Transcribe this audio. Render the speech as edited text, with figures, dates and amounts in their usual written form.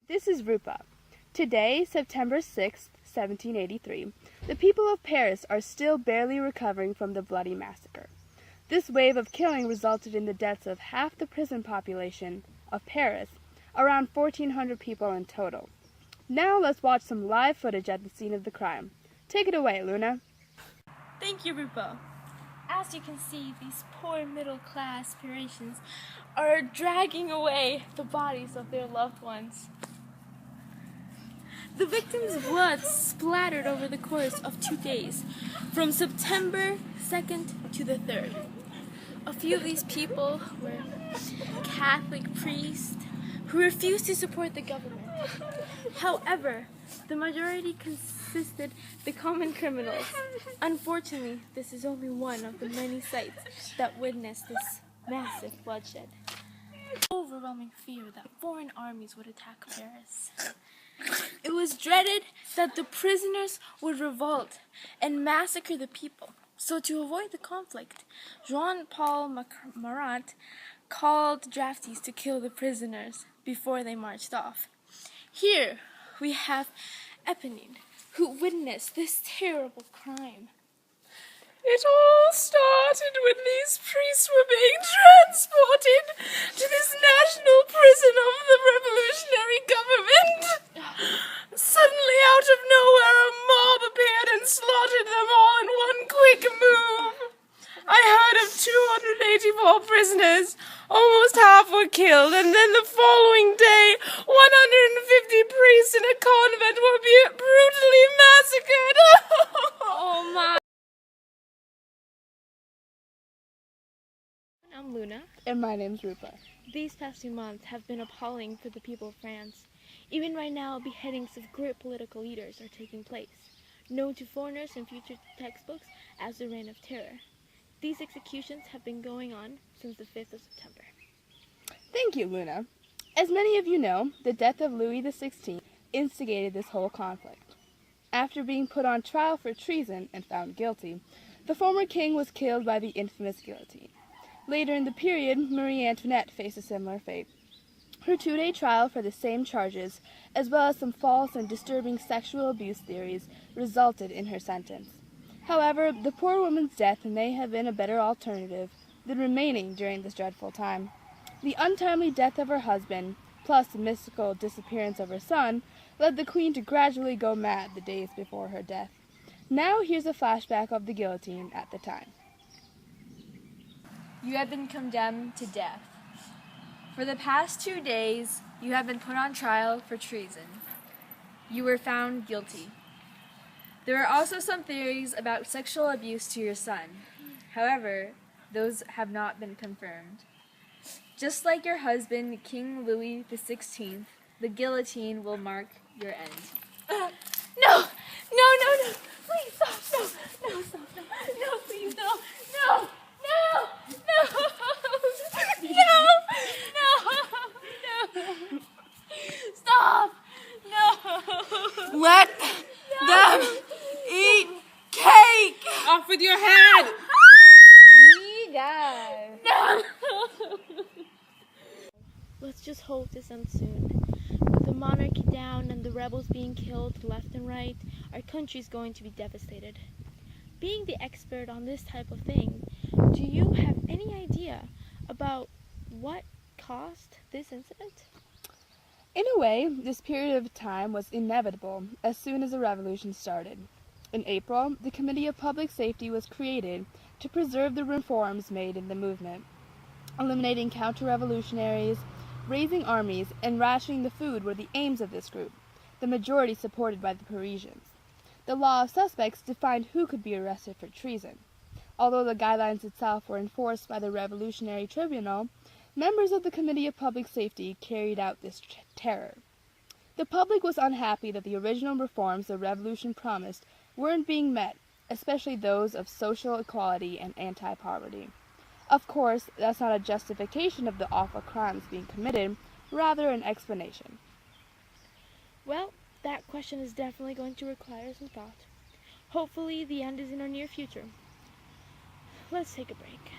This is Roopa. Today, September 6th, 1783, the people of Paris are still barely recovering from the bloody massacre. This wave of killing resulted in the deaths of half the prison population of Paris, around 1,400 people in total. Now let's watch some live footage at the scene of the crime. Take it away, Luna. Thank you, Roopa. As you can see, these poor middle-class Parisians are dragging away the bodies of their loved ones. The victims' blood splattered over the course of 2 days, from September 2nd to the 3rd. A few of these people were Catholic priests who refused to support the government. However, the majority consisted the common criminals. Unfortunately, this is only one of the many sites that witnessed this massive bloodshed. Overwhelming fear that foreign armies would attack Paris. It was dreaded that the prisoners would revolt and massacre the people. So to avoid the conflict, Jean-Paul Marat called draftees to kill the prisoners before they marched off. Here we have Eponine, who witnessed this terrible crime. It all started when these priests were being transported to this national prison of the revolutionary government. Suddenly, out of nowhere, a mob appeared and slaughtered them all in one quick move. I heard of 284 prisoners. Almost half were killed, and then the following day, 150 priests in a convent were brutally massacred. Oh my! I'm Luna. And my name's Roopa. These past 2 months have been appalling for the people of France. Even right now, beheadings of great political leaders are taking place, known to foreigners in future textbooks as the Reign of Terror. These executions have been going on since the 5th of September. Thank you, Luna. As many of you know, the death of Louis XVI instigated this whole conflict. After being put on trial for treason and found guilty, the former king was killed by the infamous guillotine. Later in the period, Marie Antoinette faced a similar fate. Her 2-day trial for the same charges, as well as some false and disturbing sexual abuse theories, resulted in her sentence. However, the poor woman's death may have been a better alternative than remaining during this dreadful time. The untimely death of her husband, plus the mystical disappearance of her son, led the queen to gradually go mad the days before her death. Now here's a flashback of the guillotine at the time. You have been condemned to death. For the past 2 days, you have been put on trial for treason. You were found guilty. There are also some theories about sexual abuse to your son. However, those have not been confirmed. Just like your husband, King Louis XVI, the guillotine will mark your end. No! Please stop! No, stop! No, please, no! No! Stop! No! Let them eat cake! Off with your head! No! Let's just hope this ends soon. With the monarchy down and the rebels being killed left and right, our country's going to be devastated. Being the expert on this type of thing, do you have any idea about what caused this incident? In a way, this period of time was inevitable as soon as the revolution started. In April, the Committee of Public Safety was created to preserve the reforms made in the movement. Eliminating counter-revolutionaries, raising armies, and rationing the food were the aims of this group, the majority supported by the Parisians. The law of suspects defined who could be arrested for treason. Although the guidelines itself were enforced by the Revolutionary Tribunal, members of the Committee of Public Safety carried out this terror. The public was unhappy that the original reforms the revolution promised weren't being met, especially those of social equality and anti-poverty. Of course, that's not a justification of the awful crimes being committed, rather an explanation. Well, that question is definitely going to require some thought. Hopefully, the end is in our near future. Let's take a break.